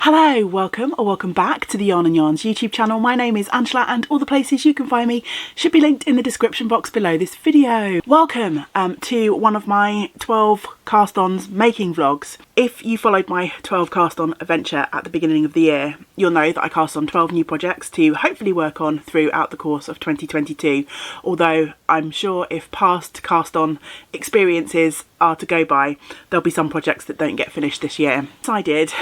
Hello, welcome or welcome back to the Yarn and Yarns YouTube channel. My name is Angela and all the places you can find me should be linked in the description box below this video. Welcome to one of my 12 cast-ons making vlogs. If you followed my 12 cast-on adventure at the beginning of the year, you'll know that I cast on 12 new projects to hopefully work on throughout the course of 2022. Although I'm sure if past cast-on experiences are to go by, there'll be some projects that don't get finished this year. So I did.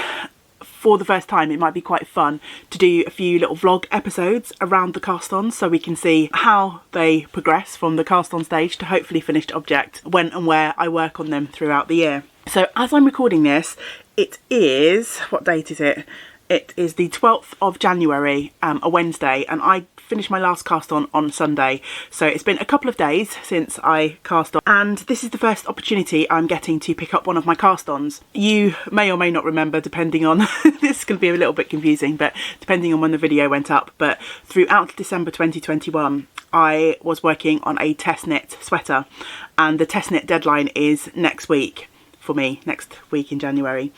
For the first time, it might be quite fun to do a few little vlog episodes around the cast-ons so we can see how they progress from the cast-on stage to hopefully finished object, when and where I work on them throughout the year. So as I'm recording this, it is, what date is it? It is the 12th of January, a Wednesday, and I finished my last cast on Sunday. So it's been a couple of days since I cast on, and this is the first opportunity I'm getting to pick up one of my cast-ons. You may or may not remember, depending on, this is going to be a little bit confusing, but depending on when the video went up, but throughout December 2021, I was working on a test knit sweater, and the test knit deadline is next week for me, next week in January.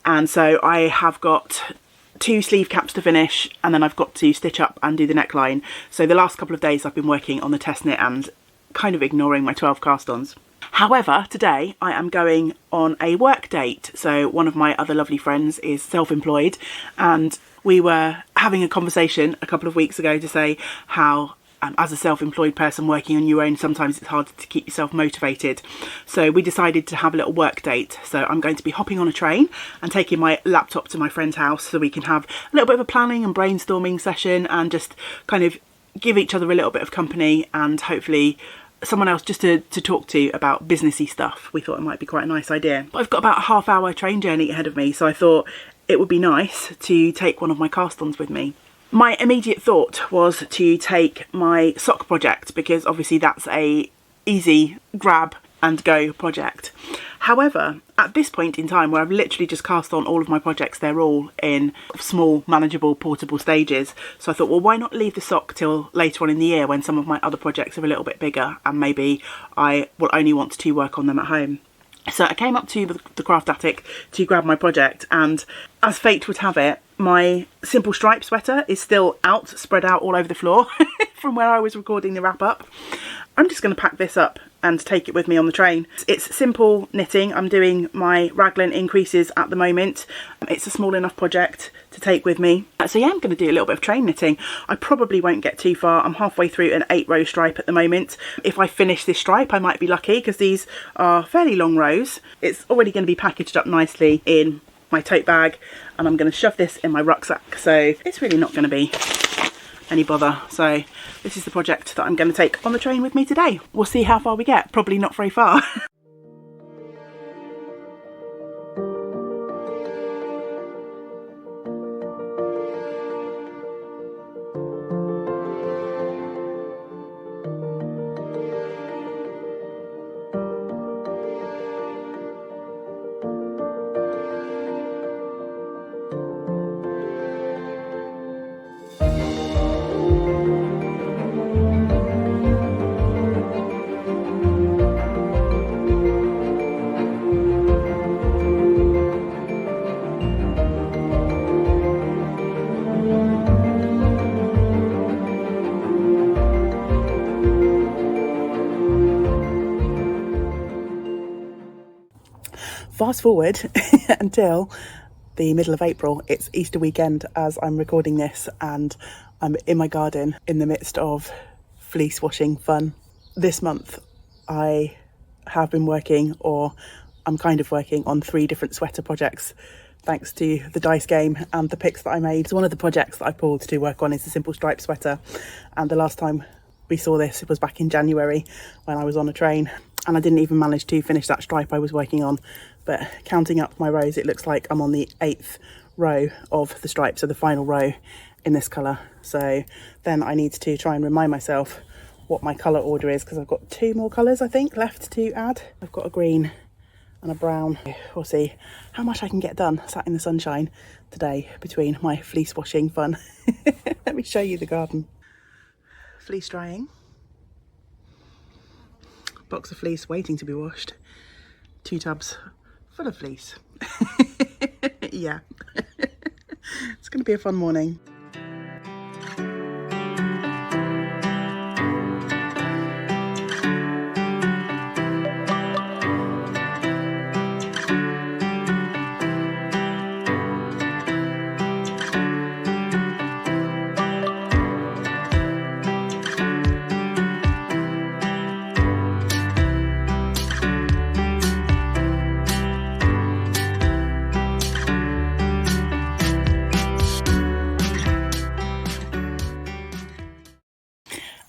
And so I have got 2 sleeve caps to finish, and then I've got to stitch up and do the neckline. So the last couple of days I've been working on the test knit and kind of ignoring my 12 cast-ons. However, today I am going on a work date. So one of my other lovely friends is self-employed, and we were having a conversation a couple of weeks ago to say how as a self-employed person working on your own, sometimes it's hard to keep yourself motivated. So we decided to have a little work date. So I'm going to be hopping on a train and taking my laptop to my friend's house so we can have a little bit of a planning and brainstorming session and just kind of give each other a little bit of company and hopefully someone else just to talk to about businessy stuff. We thought it might be quite a nice idea. But I've got about a half-hour train journey ahead of me, so I thought it would be nice to take one of my cast-ons with me. My immediate thought was to take my sock project because obviously that's a easy grab and go project. However, at this point in time where I've literally just cast on all of my projects, they're all in small, manageable, portable stages. So I thought, well, why not leave the sock till later on in the year when some of my other projects are a little bit bigger and maybe I will only want to work on them at home. So I came up to the craft attic to grab my project, and as fate would have it, my simple stripe sweater is still out, spread out all over the floor from where I was recording the wrap up. I'm just going to pack this up and take it with me on the train. It's simple knitting. I'm doing my raglan increases at the moment. It's a small enough project to take with me. So yeah, I'm going to do a little bit of train knitting. I probably won't get too far. I'm halfway through an 8-row stripe at the moment. If I finish this stripe, I might be lucky because these are fairly long rows. It's already going to be packaged up nicely in my tote bag, and I'm going to shove this in my rucksack. So it's really not going to be any bother. So this is the project that I'm going to take on the train with me today. We'll see how far we get. Probably not very far. Fast forward until the middle of April. It's Easter weekend as I'm recording this, and I'm in my garden in the midst of fleece washing fun. This month I have been working, or I'm kind of working on 3 different sweater projects thanks to the dice game and the picks that I made. So one of the projects that I pulled to work on is the simple striped sweater, and the last time we saw this, it was back in January when I was on a train, and I didn't even manage to finish that stripe I was working on. But counting up my rows, it looks like I'm on the 8th row of the stripe, so the final row in this colour. So then I need to try and remind myself what my colour order is, because I've got 2 more colours I think left to add. I've got a green and a brown. We'll see how much I can get done sat in the sunshine today between my fleece washing fun. Let me show you the garden. Fleece drying. Box of fleece waiting to be washed. 2 tubs full of fleece. Yeah. It's going to be a fun morning.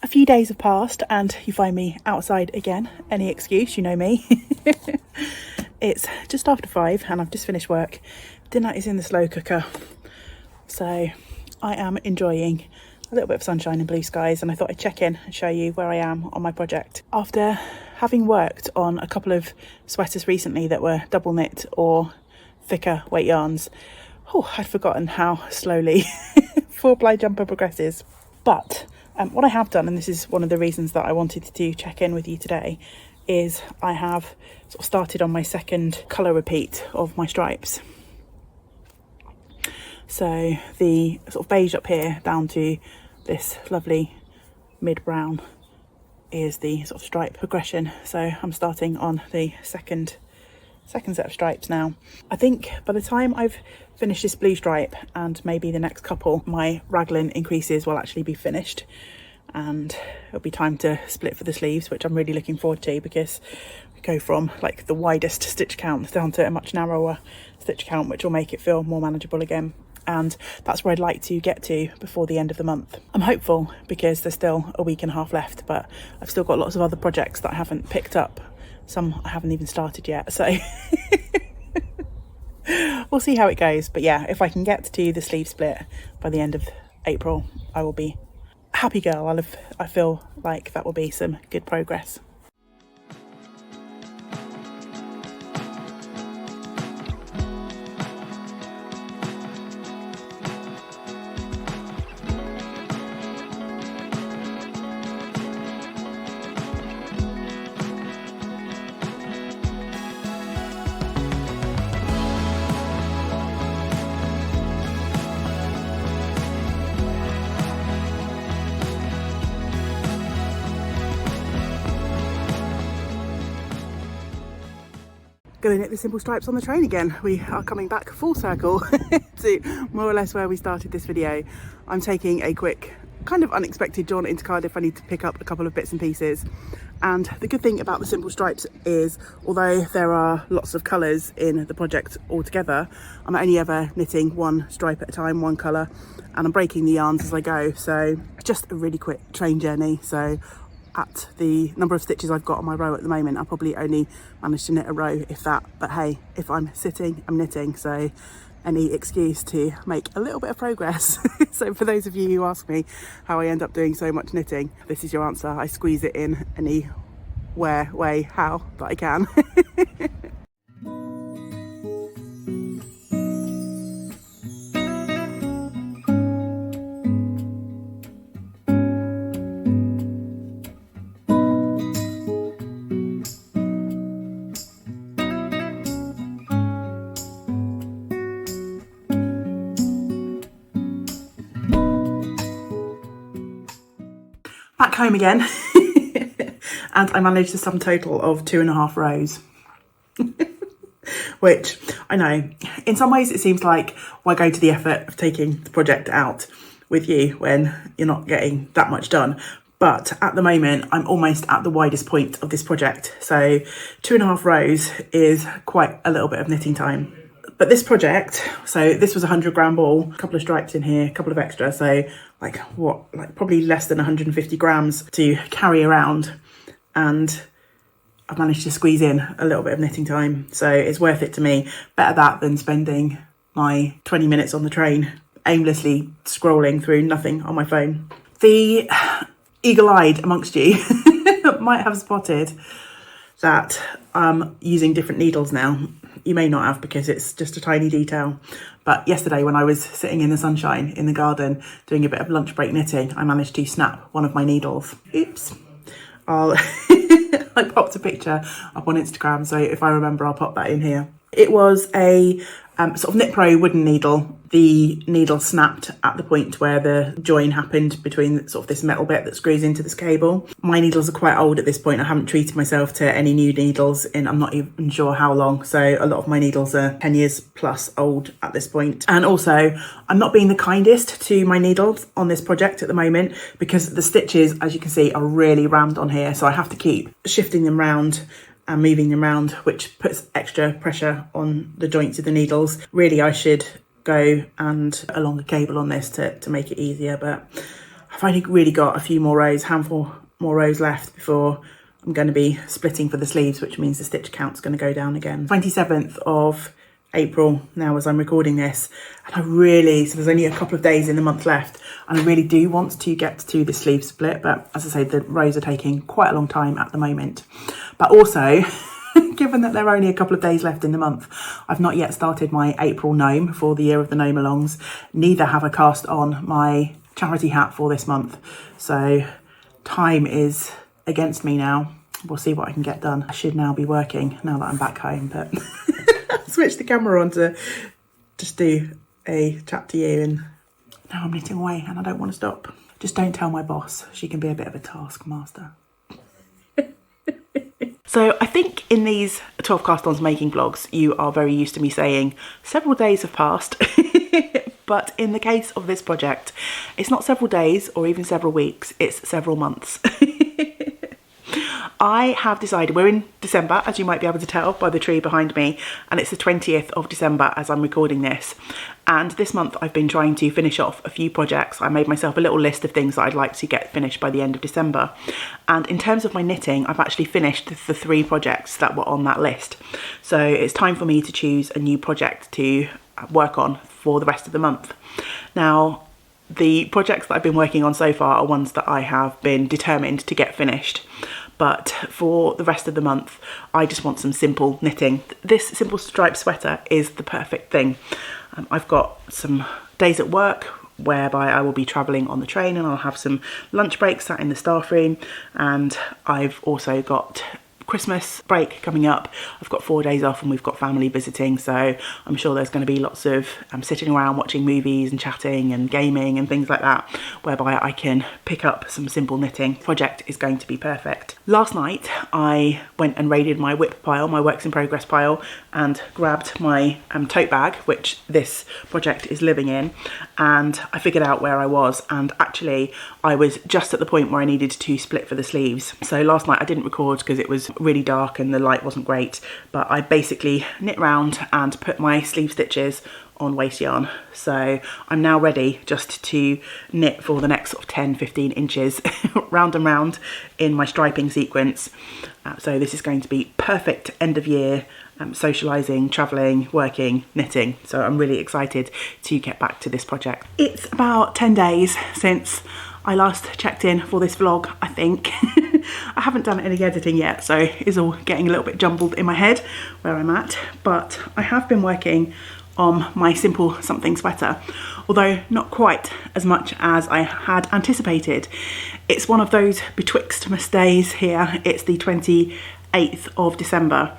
A few days have passed and you find me outside again. Any excuse, you know me. It's just after 5 and I've just finished work. Dinner is in the slow cooker. So I am enjoying a little bit of sunshine and blue skies, and I thought I'd check in and show you where I am on my project. After having worked on a couple of sweaters recently that were double knit or thicker weight yarns, I'd forgotten how slowly 4-ply jumper progresses. But what I have done, and this is one of the reasons that I wanted to check in with you today, is I have sort of started on my second colour repeat of my stripes. So the sort of beige up here down to this lovely mid-brown is the sort of stripe progression. So I'm starting on the second set of stripes now. I think by the time I've finished this blue stripe and maybe the next couple, my raglan increases will actually be finished, and it'll be time to split for the sleeves, which I'm really looking forward to, because we go from like the widest stitch count down to a much narrower stitch count, which will make it feel more manageable again. And that's where I'd like to get to before the end of the month. I'm hopeful because there's still a week and a half left, but I've still got lots of other projects that I haven't picked up. Some I haven't even started yet, so we'll see how it goes. But yeah, if I can get to the sleeve split by the end of April, I will be a happy girl. I feel like that will be some good progress. Going to knit the simple stripes on the train again. We are coming back full circle to more or less where we started this video. I'm taking a quick, kind of unexpected jaunt into Cardiff. I need to pick up a couple of bits and pieces. And the good thing about the simple stripes is, although there are lots of colours in the project altogether, I'm only ever knitting one stripe at a time, one colour, and I'm breaking the yarns as I go. So just a really quick train journey. So at the number of stitches I've got on my row at the moment, I'll probably only manage to knit a row, if that. But hey, if I'm sitting, I'm knitting, so any excuse to make a little bit of progress. So for those of you who ask me how I end up doing so much knitting, this is your answer. I squeeze it in any way, how that I can. Back home again, and I managed a sum total of 2.5 rows. Which, I know, in some ways it seems like, why go to the effort of taking the project out with you when you're not getting that much done? But at the moment, I'm almost at the widest point of this project. So 2.5 rows is quite a little bit of knitting time. But this project, so this was a 100-gram ball, a couple of stripes in here, a couple of extra, so like probably less than 150 grams to carry around, and I've managed to squeeze in a little bit of knitting time, so it's worth it to me. Better that than spending my 20 minutes on the train aimlessly scrolling through nothing on my phone. The eagle-eyed amongst you might have spotted that I'm using different needles now. You may not have, because it's just a tiny detail. But yesterday, when I was sitting in the sunshine in the garden doing a bit of lunch break knitting, I managed to snap one of my needles. Oops. I popped a picture up on Instagram, so if I remember, I'll pop that in here. It was a sort of Knit Pro wooden needle. The needle snapped at the point where the join happened between sort of this metal bit that screws into this cable. My needles are quite old at this point. I haven't treated myself to any new needles in I'm not even sure how long. So a lot of my needles are 10 years plus old at this point. And also I'm not being the kindest to my needles on this project at the moment because the stitches, as you can see, are really rammed on here. So I have to keep shifting them round and moving them around, which puts extra pressure on the joints of the needles. Really, I should go and a longer cable on this to make it easier, but I've only really got a few more rows, handful more rows left before I'm going to be splitting for the sleeves, which means the stitch count's going to go down again. 27th of April now as I'm recording this, and so there's only a couple of days in the month left, and I really do want to get to the sleeve split, but as I say, the rows are taking quite a long time at the moment. But also, given that there are only a couple of days left in the month, I've not yet started my April gnome for the Year of the Gnome Alongs. Neither have I cast on my charity hat for this month. So time is against me now. We'll see what I can get done. I should now be working now that I'm back home, but switch the camera on to just do a chat to you, and now I'm knitting away and I don't want to stop. Just don't tell my boss. She can be a bit of a taskmaster. So I think in these 12 cast-ons making vlogs, you are very used to me saying several days have passed. But in the case of this project, it's not several days or even several weeks, it's several months. I have decided, we're in December, as you might be able to tell by the tree behind me, and it's the 20th of December as I'm recording this. And this month I've been trying to finish off a few projects. I made myself a little list of things that I'd like to get finished by the end of December. And in terms of my knitting, I've actually finished the 3 projects that were on that list. So it's time for me to choose a new project to work on for the rest of the month. Now, the projects that I've been working on so far are ones that I have been determined to get finished. But for the rest of the month, I just want some simple knitting. This simple striped sweater is the perfect thing. I've got some days at work whereby I will be travelling on the train, and I'll have some lunch breaks sat in the staff room, and I've also got Christmas break coming up. I've got 4 days off and we've got family visiting, so I'm sure there's going to be lots of sitting around watching movies and chatting and gaming and things like that, whereby I can pick up some simple knitting. Project is going to be perfect. Last night I went and raided my WIP pile, my works in progress pile, and grabbed my tote bag, which this project is living in, and I figured out where I was, and actually I was just at the point where I needed to split for the sleeves. So last night I didn't record because it was really dark and the light wasn't great, but I basically knit round and put my sleeve stitches on waste yarn. So I'm now ready just to knit for the next sort of 10-15 inches round and round in my striping sequence. So this is going to be perfect end of year socialising, travelling, working, knitting. So I'm really excited to get back to this project. It's about 10 days since I last checked in for this vlog, I think. I haven't done any editing yet, so it's all getting a little bit jumbled in my head where I'm at, but I have been working on my simple something sweater, although not quite as much as I had anticipated. It's one of those betwixtmas days here. It's the 28th of December,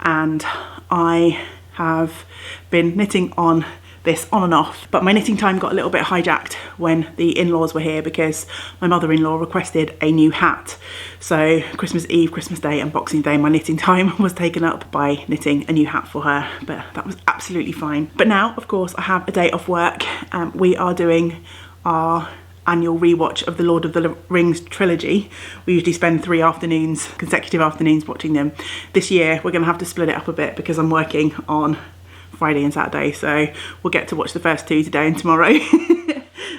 and I have been knitting on this on and off, but my knitting time got a little bit hijacked when the in-laws were here because my mother-in-law requested a new hat. So Christmas Eve, Christmas Day and Boxing Day, my knitting time was taken up by knitting a new hat for her, but that was absolutely fine. But now, of course, I have a day off work. We are doing our annual rewatch of the Lord of the Rings trilogy. We usually spend 3 afternoons, consecutive afternoons, watching them. This year we're going to have to split it up a bit because I'm working on Friday and Saturday, so we'll get to watch the first 2 today and tomorrow.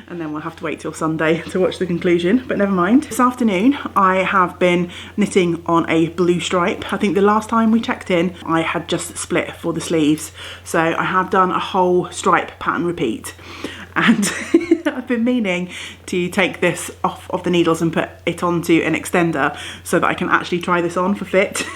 And then we'll have to wait till Sunday to watch the conclusion, but never mind. This afternoon I have been knitting on a blue stripe. I think the last time we checked in I had just split for the sleeves, so I have done a whole stripe pattern repeat, and I've been meaning to take this off of the needles and put it onto an extender so that I can actually try this on for fit.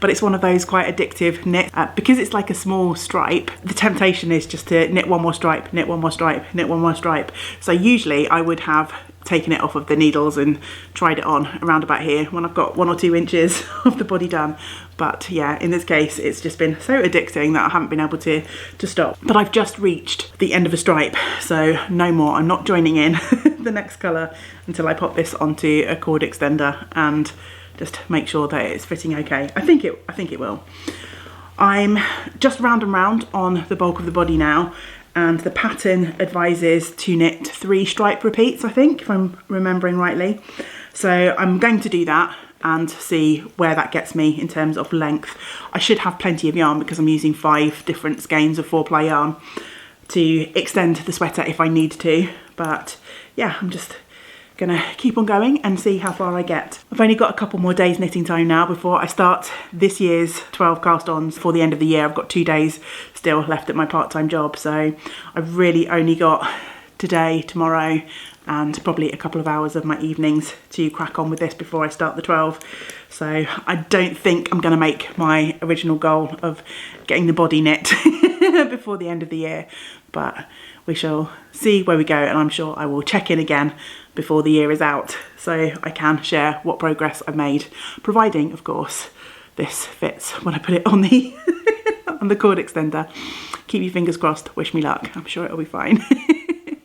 But it's one of those quite addictive knits. Because it's like a small stripe, the temptation is just to knit one more stripe, knit one more stripe, knit one more stripe. So usually I would have taken it off of the needles and tried it on around about here when I've got 1 or 2 inches of the body done. But yeah, in this case it's just been so addicting that I haven't been able to stop. But I've just reached the end of a stripe, so no more. I'm not joining in the next colour until I pop this onto a cord extender and just make sure that it's fitting okay. I think it will. I'm just round and round on the bulk of the body now, and the pattern advises to knit 3 stripe repeats, I think, if I'm remembering rightly. So I'm going to do that and see where that gets me in terms of length. I should have plenty of yarn because I'm using 5 different skeins of 4-ply yarn to extend the sweater if I need to. But yeah, I'm just gonna keep on going and see how far I get. I've only got a couple more days knitting time now before I start this year's 12 cast-ons for the end of the year. I've got 2 days still left at my part-time job, so I've really only got today, tomorrow, and probably a couple of hours of my evenings to crack on with this before I start the 12. So I don't think I'm gonna make my original goal of getting the body knit before the end of the year, but we shall see where we go, and I'm sure I will check in again before the year is out so I can share what progress I've made, providing of course this fits when I put it on the on the cord extender. Keep your fingers crossed, wish me luck, I'm sure it'll be fine.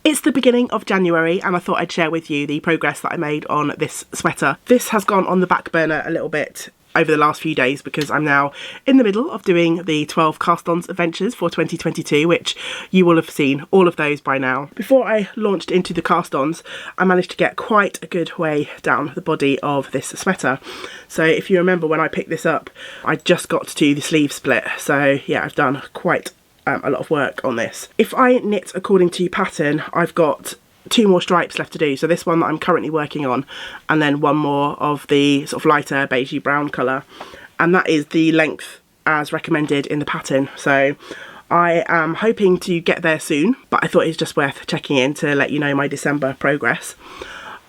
It's the beginning of January and I thought I'd share with you the progress that I made on this sweater. This has gone on the back burner a little bit over the last few days because I'm now in the middle of doing the 12 cast-ons adventures for 2022, which you will have seen all of those by now. Before I launched into the cast-ons, I managed to get quite a good way down the body of this sweater. So if you remember when I picked this up, I just got to the sleeve split. So yeah, I've done quite a lot of work on this. If I knit according to pattern, I've got 2 more stripes left to do. So this one that I'm currently working on, and then 1 more of the sort of lighter beigey brown colour, and that is the length as recommended in the pattern. So I am hoping to get there soon, but I thought it's just worth checking in to let you know my December progress.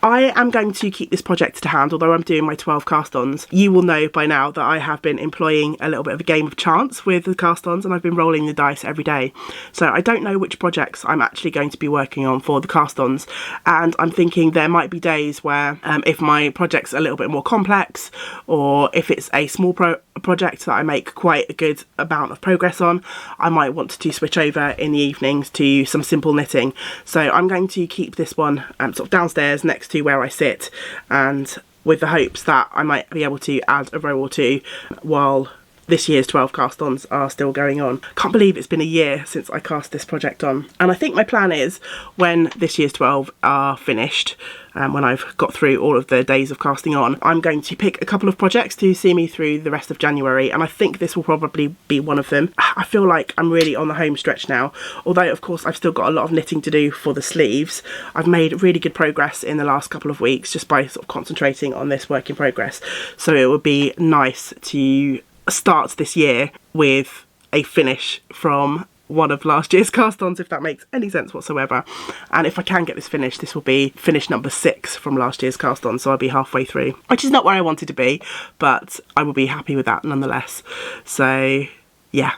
I am going to keep this project to hand, although I'm doing my 12 cast-ons. You will know by now that I have been employing a little bit of a game of chance with the cast-ons, and I've been rolling the dice every day. So I don't know which projects I'm actually going to be working on for the cast-ons, and I'm thinking there might be days where if my project's a little bit more complex, or if it's a small project that I make quite a good amount of progress on, I might want to switch over in the evenings to some simple knitting. So I'm going to keep this one sort of downstairs next to where I sit, and with the hopes that I might be able to add a row or 2 while this year's 12 cast-ons are still going on. Can't believe it's been a year since I cast this project on, and I think my plan is when this year's 12 are finished, when I've got through all of the days of casting on, I'm going to pick a couple of projects to see me through the rest of January, and I think this will probably be one of them. I feel like I'm really on the home stretch now, although of course I've still got a lot of knitting to do for the sleeves. I've made really good progress in the last couple of weeks just by sort of concentrating on this work in progress, so it would be nice to start this year with a finish from one of last year's cast-ons, if that makes any sense whatsoever. And if I can get this finished, this will be finish number 6 from last year's cast-on, so I'll be halfway through, which is not where I wanted to be, but I will be happy with that nonetheless. So yeah,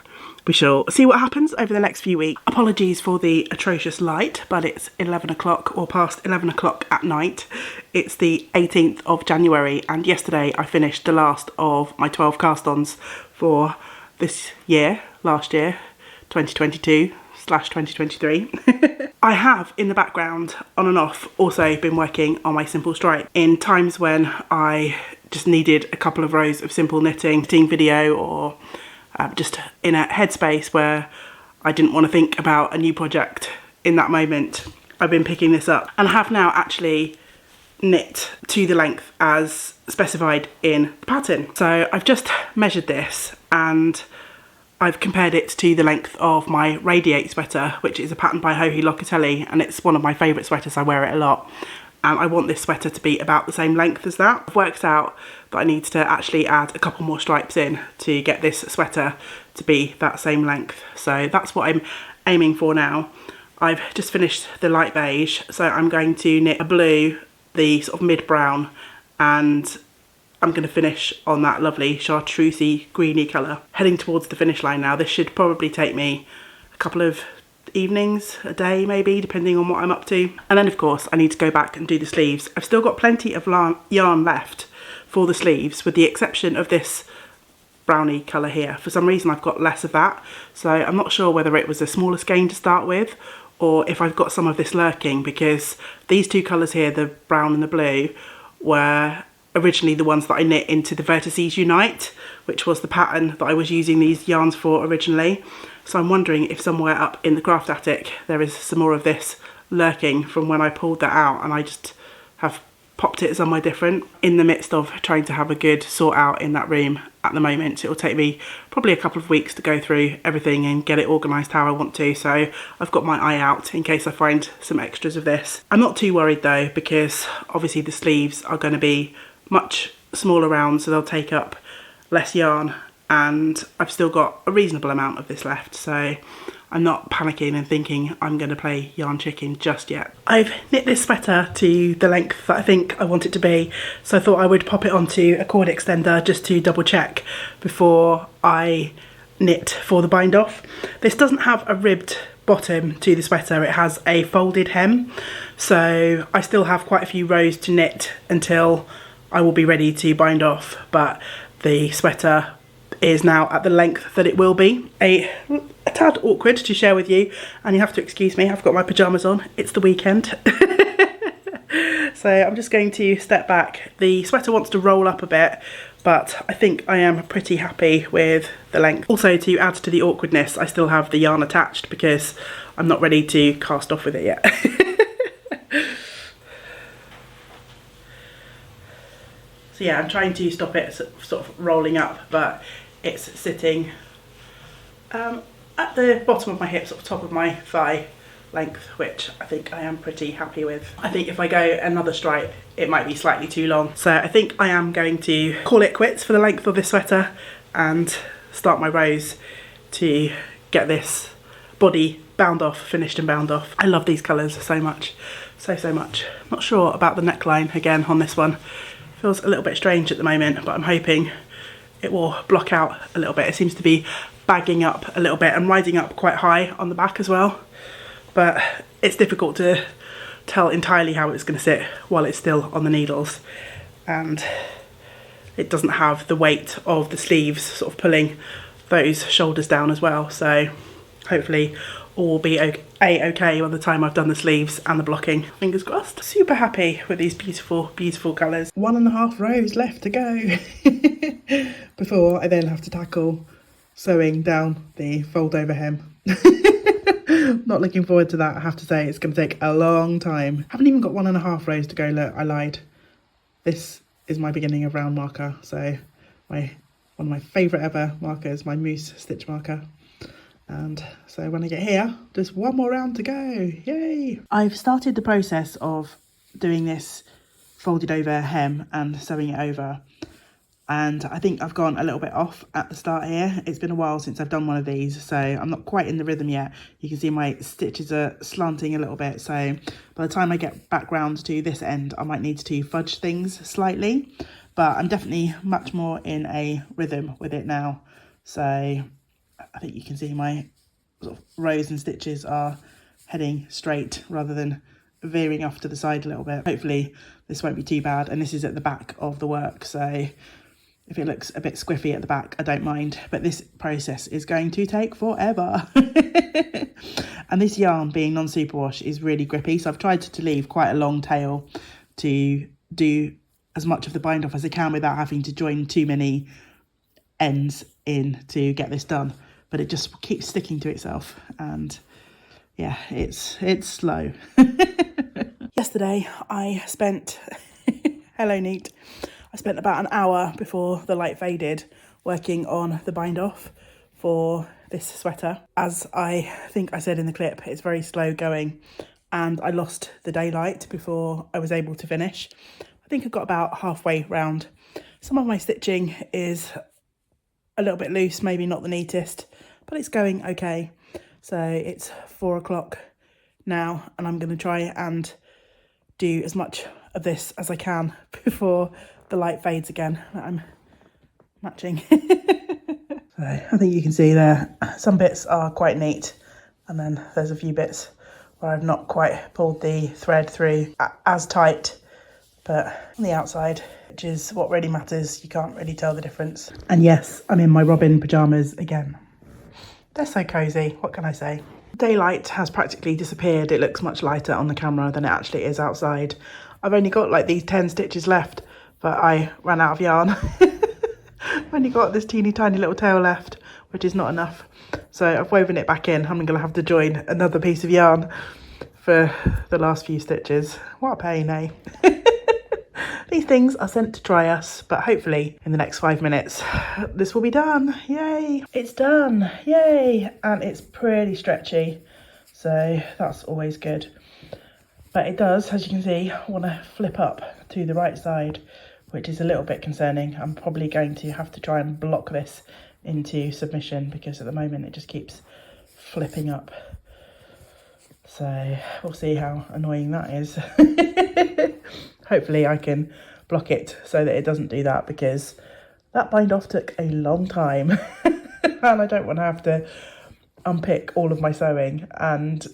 we shall see what happens over the next few weeks. Apologies for the atrocious light, but it's 11 o'clock or past 11 o'clock at night. It's the 18th of January, and yesterday I finished the last of my 12 cast-ons for this year, last year, 2022/2023. I have in the background, on and off, also been working on my simple stripe in times when I just needed a couple of rows of simple knitting video, or just in a headspace where I didn't want to think about a new project in that moment. I've been picking this up, and I have now actually knit to the length as specified in the pattern. So I've just measured this and I've compared it to the length of my Radiate sweater, which is a pattern by Joji Locatelli, and it's one of my favourite sweaters. I wear it a lot, and I want this sweater to be about the same length as that. I've worked out that I need to actually add a couple more stripes in to get this sweater to be that same length. So that's what I'm aiming for now. I've just finished the light beige, so I'm going to knit a blue, the sort of mid-brown, and I'm going to finish on that lovely chartreusey greeny colour. Heading towards the finish line now. This should probably take me a couple of evenings a day maybe, depending on what I'm up to. And then of course I need to go back and do the sleeves. I've still got plenty of yarn left for the sleeves, with the exception of this brownie colour here. For some reason I've got less of that, so I'm not sure whether it was a smaller skein to start with or if I've got some of this lurking, because these two colours here, the brown and the blue, were originally the ones that I knit into the Vertices Unite, which was the pattern that I was using these yarns for originally. So I'm wondering if somewhere up in the craft attic there is some more of this lurking from when I pulled that out and I just have popped it somewhere different. In the midst of trying to have a good sort out in that room at the moment, it will take me probably a couple of weeks to go through everything and get it organised how I want to, so I've got my eye out in case I find some extras of this. I'm not too worried though, because obviously the sleeves are going to be much smaller round, so they'll take up less yarn, and I've still got a reasonable amount of this left, so I'm not panicking and thinking I'm going to play yarn chicken just yet. I've knit this sweater to the length that I think I want it to be, so I thought I would pop it onto a cord extender just to double check before I knit for the bind off. This doesn't have a ribbed bottom to the sweater, it has a folded hem, so I still have quite a few rows to knit until I will be ready to bind off, but the sweater is now at the length that it will be. A tad awkward to share with you, and you have to excuse me, I've got my pyjamas on, it's the weekend. So I'm just going to step back. The sweater wants to roll up a bit, but I think I am pretty happy with the length. Also, to add to the awkwardness, I still have the yarn attached because I'm not ready to cast off with it yet. So yeah, I'm trying to stop it sort of rolling up, but it's sitting at the bottom of my hip, sort of top of my thigh length, which I think I am pretty happy with. I think if I go another stripe, it might be slightly too long. So I think I am going to call it quits for the length of this sweater and start my rows to get this body bound off, finished and bound off. I love these colours so much, so much. Not sure about the neckline again on this one. Feels a little bit strange at the moment, but I'm hoping it will block out a little bit. It seems to be bagging up a little bit and riding up quite high on the back as well, but it's difficult to tell entirely how it's going to sit while it's still on the needles, and it doesn't have the weight of the sleeves sort of pulling those shoulders down as well, so hopefully all will be okay by the time I've done the sleeves and the blocking. Fingers crossed. Super happy with these beautiful colours. 1.5 rows left to go before I then have to tackle sewing down the fold over hem. Not looking forward to that, I have to say. It's going to take a long time. Haven't even got 1.5 rows to go. Look, I lied. This is my beginning of round marker, so one of my favourite ever markers, my mousse stitch marker. And so when I get here, just one more round to go. Yay! I've started the process of doing this folded over hem and sewing it over, and I think I've gone a little bit off at the start here. It's been a while since I've done one of these, so I'm not quite in the rhythm yet. You can see my stitches are slanting a little bit, so by the time I get back round to this end, I might need to fudge things slightly, but I'm definitely much more in a rhythm with it now. So I think you can see my sort of rows and stitches are heading straight rather than veering off to the side a little bit. Hopefully this won't be too bad, and this is at the back of the work, so if it looks a bit squiffy at the back, I don't mind, but this process is going to take forever. And this yarn, being non-superwash, is really grippy, so I've tried to leave quite a long tail to do as much of the bind off as I can without having to join too many ends in to get this done, but it just keeps sticking to itself, and yeah, it's slow. Yesterday I spent hello neat I spent about an hour before the light faded working on the bind off for this sweater. As I think I said in the clip, it's very slow going, and I lost the daylight before I was able to finish. I think I got about halfway round. Some of my stitching is a little bit loose, maybe not the neatest, but it's going okay. So it's 4 o'clock now, and I'm going to try and do as much of this as I can before the light fades again. I'm matching. So I think you can see there, some bits are quite neat and then there's a few bits where I've not quite pulled the thread through as tight, but on the outside, which is what really matters, you can't really tell the difference. And yes, I'm in my Robin pyjamas again. They're so cozy, what can I say? Daylight has practically disappeared. It looks much lighter on the camera than it actually is outside. I've only got like these 10 stitches left, but I ran out of yarn. I've only got this teeny tiny little tail left, which is not enough. So I've woven it back in. I'm going to have to join another piece of yarn for the last few stitches. What a pain, eh? These things are sent to try us, but hopefully in the next 5 minutes, this will be done. Yay! It's done, yay! And it's pretty stretchy, so that's always good. But it does, as you can see, want to flip up to the right side, which is a little bit concerning. I'm probably going to have to try and block this into submission because at the moment it just keeps flipping up. So we'll see how annoying that is. Hopefully I can block it so that it doesn't do that, because that bind off took a long time and I don't want to have to unpick all of my sewing and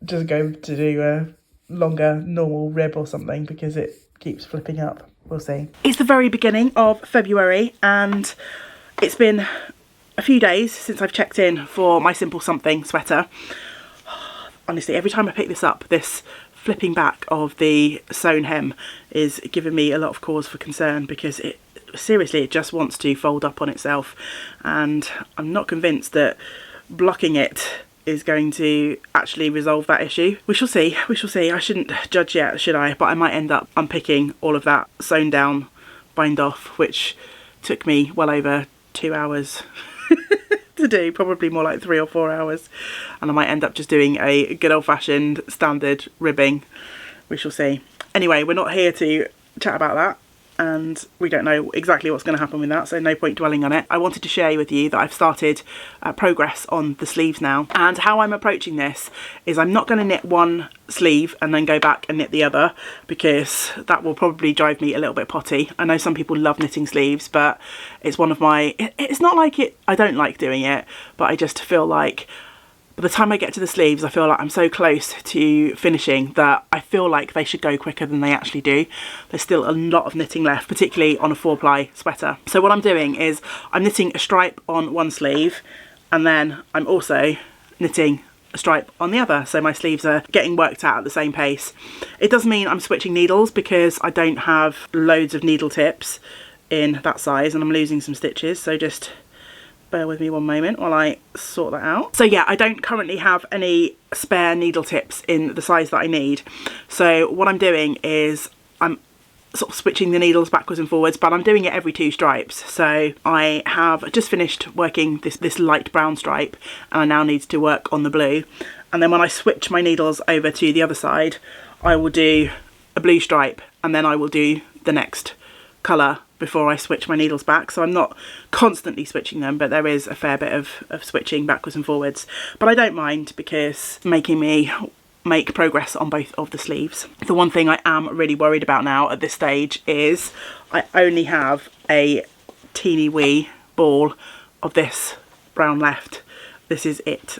just go to do a longer normal rib or something because it keeps flipping up. We'll see. It's the very beginning of February and it's been a few days since I've checked in for my Simple Something sweater. Honestly, every time I pick this up, this flipping back of the sewn hem is giving me a lot of cause for concern, because it seriously, it just wants to fold up on itself, and I'm not convinced that blocking it is going to actually resolve that issue. We shall see, we shall see. I shouldn't judge yet, should I? But I might end up unpicking all of that sewn down bind off, which took me well over 2 hours to do, probably more like 3 or 4 hours, and I might end up just doing a good old-fashioned standard ribbing. We shall see. Anyway, we're not here to chat about that, and we don't know exactly what's going to happen with that, so no point dwelling on it. I wanted to share with you that I've started progress on the sleeves now, and how I'm approaching this is I'm not going to knit one sleeve and then go back and knit the other, because that will probably drive me a little bit potty. I know some people love knitting sleeves, but it's one of my, it's not like I don't like doing it, but I just feel like by the time I get to the sleeves, I feel like I'm so close to finishing that I feel like they should go quicker than they actually do. There's still a lot of knitting left, particularly on a 4-ply sweater. So what I'm doing is I'm knitting a stripe on one sleeve, and then I'm also knitting a stripe on the other, so my sleeves are getting worked out at the same pace. It does mean I'm switching needles because I don't have loads of needle tips in that size, and I'm losing some stitches, so just bear with me one moment while I sort that out. So yeah, I don't currently have any spare needle tips in the size that I need. So what I'm doing is I'm sort of switching the needles backwards and forwards, but I'm doing it every 2 stripes. So I have just finished working this light brown stripe, and I now need to work on the blue. And then when I switch my needles over to the other side, I will do a blue stripe, and then I will do the next colour before I switch my needles back. So I'm not constantly switching them, but there is a fair bit of switching backwards and forwards. But I don't mind, because it's making me make progress on both of the sleeves. The one thing I am really worried about now at this stage is I only have a teeny wee ball of this brown left. This is it.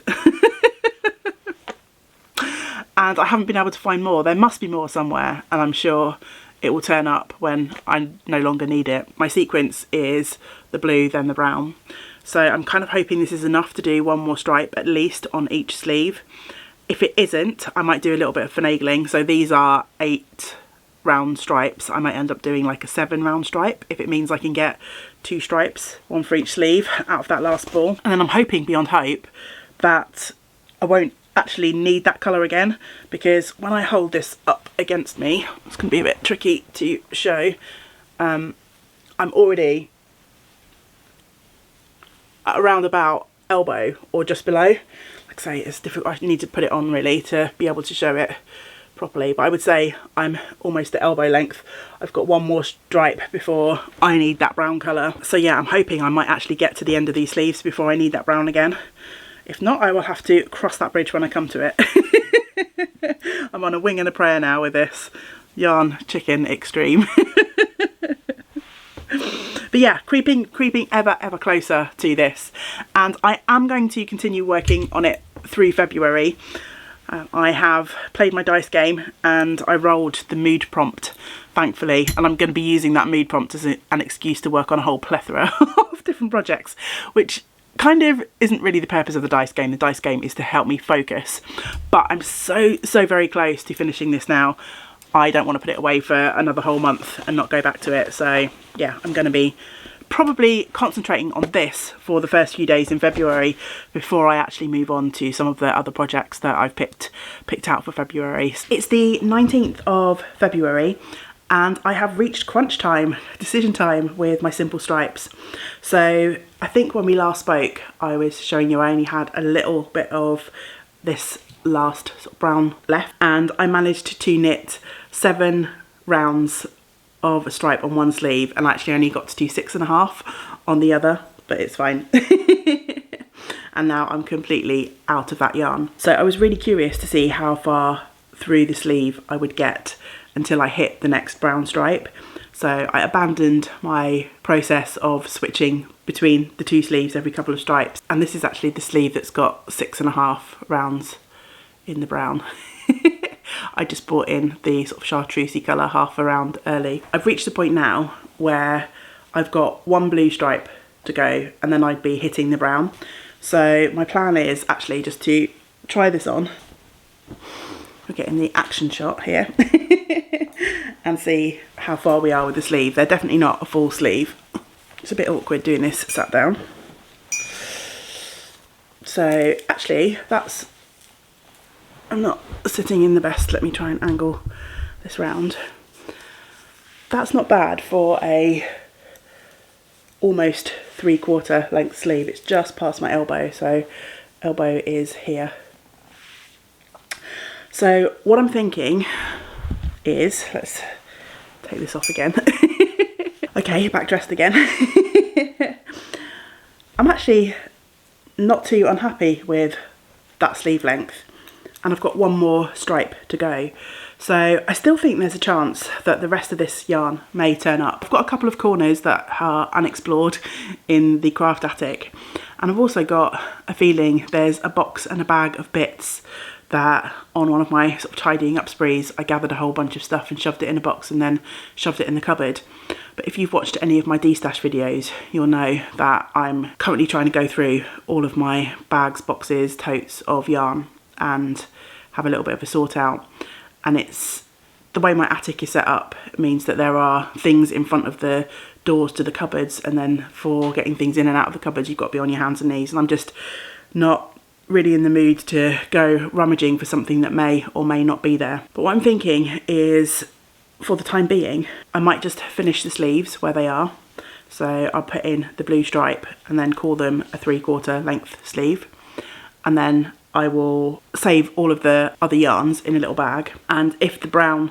And I haven't been able to find more. There must be more somewhere, and I'm sure it will turn up when I no longer need it. My sequence is the blue, then the brown. So I'm kind of hoping this is enough to do one more stripe at least on each sleeve. If it isn't, I might do a little bit of finagling. So these are 8 round stripes. I might end up doing like a 7 round stripe if it means I can get 2 stripes, one for each sleeve, out of that last ball. And then I'm hoping beyond hope that I won't actually need that colour again, because when I hold this up against me, it's going to be a bit tricky to show, I'm already at around about elbow or just below. Like I say, it's difficult. I need to put it on really to be able to show it properly, but I would say I'm almost at elbow length. I've got one more stripe before I need that brown colour. So yeah, I'm hoping I might actually get to the end of these sleeves before I need that brown again. If not, I will have to cross that bridge when I come to it. I'm on a wing and a prayer now with this yarn chicken extreme. But yeah, creeping ever closer to this, and I am going to continue working on it through February, I have played my dice game and I rolled the mood prompt, thankfully, and I'm going to be using that mood prompt as an excuse to work on a whole plethora of different projects, which kind of isn't really the purpose of the dice game. The dice game is to help me focus, but I'm so very close to finishing this now. I don't want to put it away for another whole month and not go back to it. So yeah, I'm going to be probably concentrating on this for the first few days in February before I actually move on to some of the other projects that I've picked out for February. It's the 19th of February and I have reached crunch time, decision time with my simple stripes. So I think when we last spoke, I was showing you I only had a little bit of this last sort of brown left, and I managed to knit 7 rounds of a stripe on one sleeve and actually only got to do 6.5 on the other, but it's fine. And now I'm completely out of that yarn. So I was really curious to see how far through the sleeve I would get until I hit the next brown stripe. So I abandoned my process of switching between the 2 sleeves every couple of stripes, and this is actually the sleeve that's got 6.5 rounds in the brown. I just brought in the sort of chartreusey colour half a round early. I've reached the point now where I've got 1 blue stripe to go and then I'd be hitting the brown. So my plan is actually just to try this on. We're getting the action shot here and see how far we are with the sleeve. They're definitely not a full sleeve. It's a bit awkward doing this sat down. So actually I'm not sitting in the best. Let me try and angle this round. That's not bad for a almost 3/4 length sleeve. It's just past my elbow, so elbow is here. So what I'm thinking is, let's take this off again. Okay, back dressed again. I'm actually not too unhappy with that sleeve length, and I've got 1 more stripe to go. So I still think there's a chance that the rest of this yarn may turn up. I've got a couple of corners that are unexplored in the craft attic, and I've also got a feeling there's a box and a bag of bits that on one of my sort of tidying up sprees I gathered a whole bunch of stuff and shoved it in a box and then shoved it in the cupboard. But if you've watched any of my destash videos, you'll know that I'm currently trying to go through all of my bags, boxes, totes of yarn and have a little bit of a sort out. And it's the way my attic is set up, it means that there are things in front of the doors to the cupboards, and then for getting things in and out of the cupboards you've got to be on your hands and knees, and I'm just not really in the mood to go rummaging for something that may or may not be there. But what I'm thinking is, for the time being, I might just finish the sleeves where they are. So I'll put in the blue stripe and then call them a 3/4 length sleeve, and then I will save all of the other yarns in a little bag, and if the brown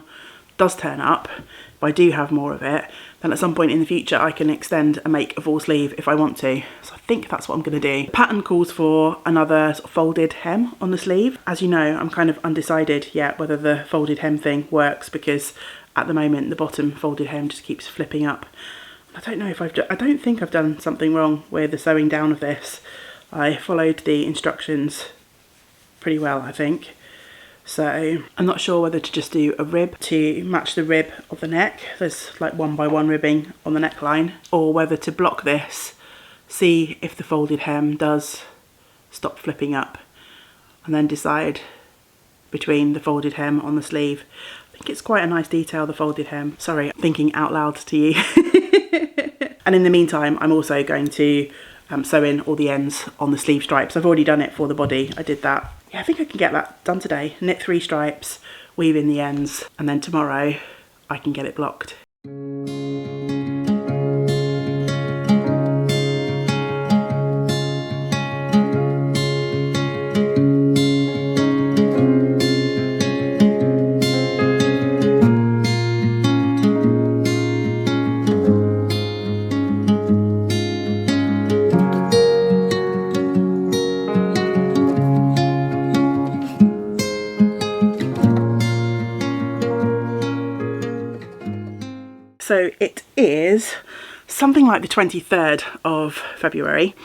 does turn up, if I do have more of it, then at some point in the future I can extend and make a full sleeve if I want to. So I think that's what I'm going to do. The pattern calls for another sort of folded hem on the sleeve. As you know, I'm kind of undecided yet whether the folded hem thing works, because at the moment the bottom folded hem just keeps flipping up. I don't know if I don't think I've done something wrong with the sewing down of this. I followed the instructions pretty well, I think. So I'm not sure whether to just do a rib to match the rib of the neck. There's like 1x1 ribbing on the neckline, or whether to block this, see if the folded hem does stop flipping up, and then decide between the folded hem on the sleeve. I think it's quite a nice detail, the folded hem. Sorry, I'm thinking out loud to you. And in the meantime, I'm also going to sew in all the ends on the sleeve stripes. I've already done it for the body. I did that. Yeah, I think I can get that done today. Knit 3 stripes, weave in the ends, and then tomorrow I can get it blocked. So it is something like the 23rd of February,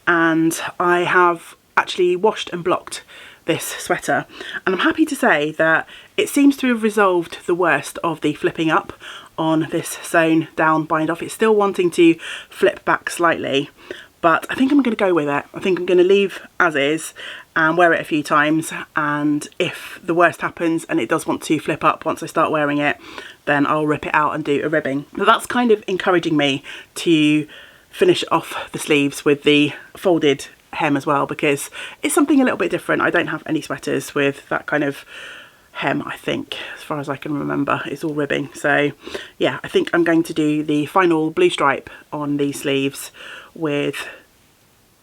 and I have actually washed and blocked this sweater, and I'm happy to say that it seems to have resolved the worst of the flipping up on this sewn down bind off. It's still wanting to flip back slightly, but I think I'm going to go with it. I think I'm going to leave as is and wear it a few times, and if the worst happens and it does want to flip up once I start wearing it, then I'll rip it out and do a ribbing. But that's kind of encouraging me to finish off the sleeves with the folded hem as well, because it's something a little bit different. I don't have any sweaters with that kind of hem, I think, as far as I can remember. It's all ribbing. So yeah, I think I'm going to do the final blue stripe on these sleeves with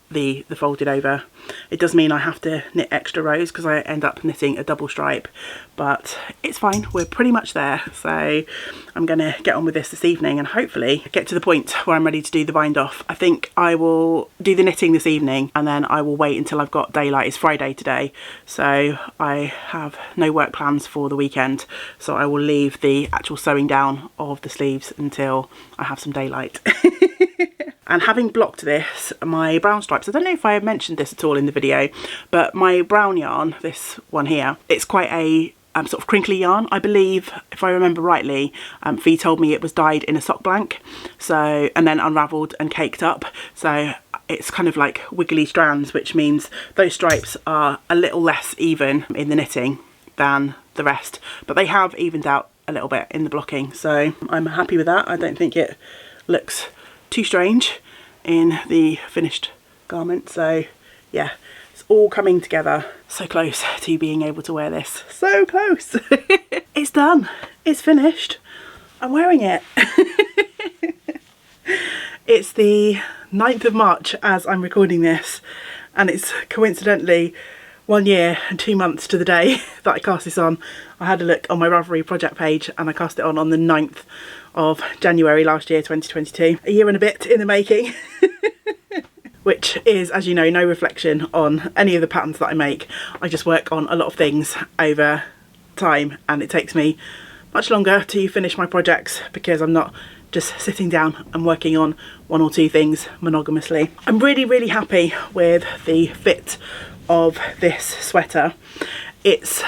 the folded over. It does mean I have to knit extra rows because I end up knitting a double stripe, but it's fine, we're pretty much there. So I'm gonna get on with this evening and hopefully get to the point where I'm ready to do the bind off. I think I will do the knitting this evening and then I will wait until I've got daylight. It's Friday today, so I have no work plans for the weekend, so I will leave the actual sewing down of the sleeves until I have some daylight. And having blocked this, my brown stripes, I don't know if I have mentioned this at all in the video, but my brown yarn, this one here, it's quite a sort of crinkly yarn. I believe, if I remember rightly, Fee told me it was dyed in a sock blank, so, and then unravelled and caked up. So it's kind of like wiggly strands, which means those stripes are a little less even in the knitting than the rest, but they have evened out a little bit in the blocking. So I'm happy with that. I don't think it looks too strange in the finished garment. So yeah, it's all coming together. So close to being able to wear this, so close. It's done, it's finished, I'm wearing it. It's the 9th of March as I'm recording this, and it's coincidentally 1 year and 2 months to the day that I cast this on. I had a look on my Ravelry project page and I cast it on the 9th of January last year, 2022. A year and a bit in the making. Which is, as you know, no reflection on any of the patterns that I make. I just work on a lot of things over time and it takes me much longer to finish my projects because I'm not just sitting down and working on 1 or 2 things monogamously. I'm really, really happy with the fit of this sweater. It's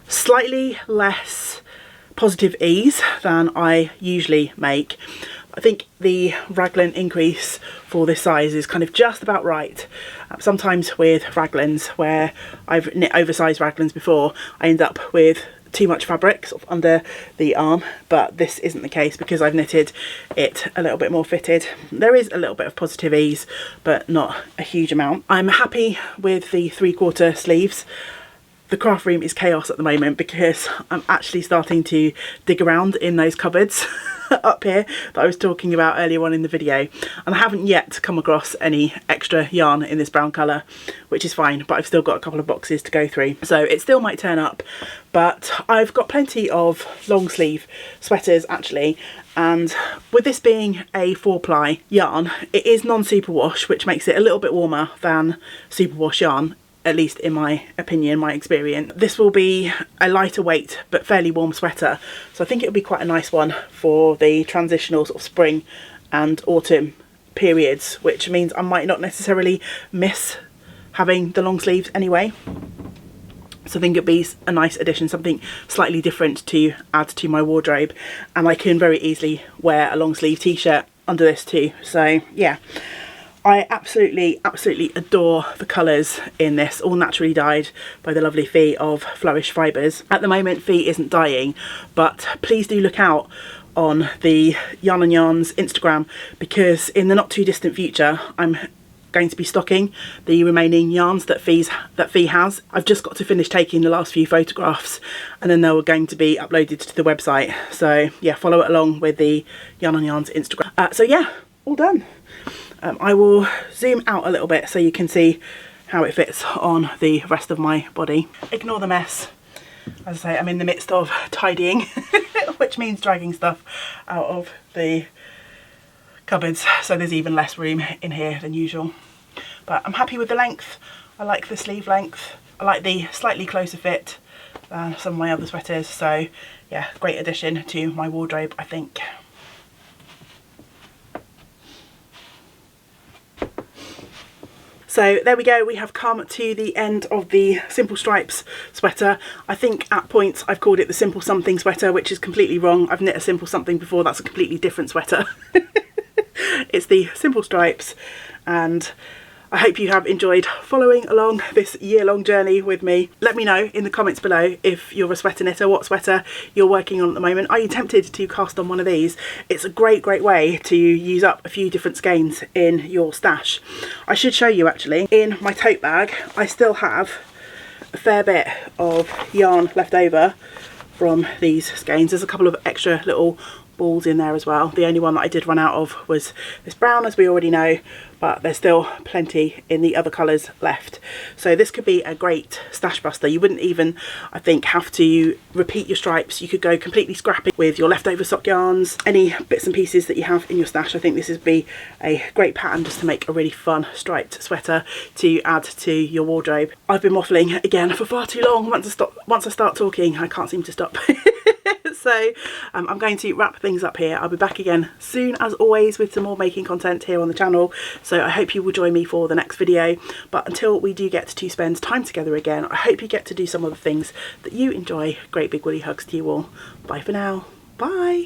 slightly less positive ease than I usually make. I think the raglan increase for this size is kind of just about right. Sometimes with raglans, where I've knit oversized raglans before, I end up with too much fabric sort of under the arm, but this isn't the case because I've knitted it a little bit more fitted. There is a little bit of positive ease, but not a huge amount. I'm happy with the 3/4 sleeves. The craft room is chaos at the moment because I'm actually starting to dig around in those cupboards up here that I was talking about earlier on in the video, and I haven't yet come across any extra yarn in this brown colour, which is fine, but I've still got a couple of boxes to go through, so it still might turn up. But I've got plenty of long sleeve sweaters actually, and with this being a 4-ply yarn, it is non-superwash, which makes it a little bit warmer than superwash yarn, at least in my opinion, my experience. This will be a lighter weight but fairly warm sweater, so I think it'll be quite a nice one for the transitional sort of spring and autumn periods, which means I might not necessarily miss having the long sleeves anyway. So I think it'd be a nice addition, something slightly different to add to my wardrobe, and I can very easily wear a long sleeve t-shirt under this too. So yeah, I absolutely adore the colours in this, all naturally dyed by the lovely Fee of Flourish Fibres. At the moment Fee isn't dyeing, but please do look out on the YarnNYarns Instagram, because in the not too distant future I'm going to be stocking the remaining yarns that Fee has. I've just got to finish taking the last few photographs and then they're going to be uploaded to the website. So yeah, follow it along with the YarnNYarns Instagram. So yeah, all done. I will zoom out a little bit so you can see how it fits on the rest of my body. Ignore the mess. As I say, I'm in the midst of tidying, which means dragging stuff out of the cupboards, so there's even less room in here than usual. But I'm happy with the length. I like the sleeve length. I like the slightly closer fit than some of my other sweaters. So yeah, great addition to my wardrobe, I think. So there we go, we have come to the end of the Simple Stripes sweater. I think at points I've called it the Simple Something sweater, which is completely wrong. I've knit a Simple Something before, that's a completely different sweater. It's the Simple Stripes, and I hope you have enjoyed following along this year-long journey with me. Let me know in the comments below if you're a sweater knitter, what sweater you're working on at the moment. Are you tempted to cast on one of these? It's a great way to use up a few different skeins in your stash. I should show you actually, in my tote bag I still have a fair bit of yarn left over from these skeins. There's a couple of extra little balls in there as well. The only one that I did run out of was this brown, as we already know, but there's still plenty in the other colours left. So this could be a great stash buster. You wouldn't even, I think, have to repeat your stripes. You could go completely scrappy with your leftover sock yarns, any bits and pieces that you have in your stash. I think this would be a great pattern just to make a really fun striped sweater to add to your wardrobe. I've been waffling again for far too long. Once I start talking, I can't seem to stop. So I'm going to wrap things up here. I'll be back again soon, as always, with some more making content here on the channel. So I hope you will join me for the next video. But until we do get to spend time together again, I hope you get to do some of the things that you enjoy. Great big woolly hugs to you all. Bye for now. Bye.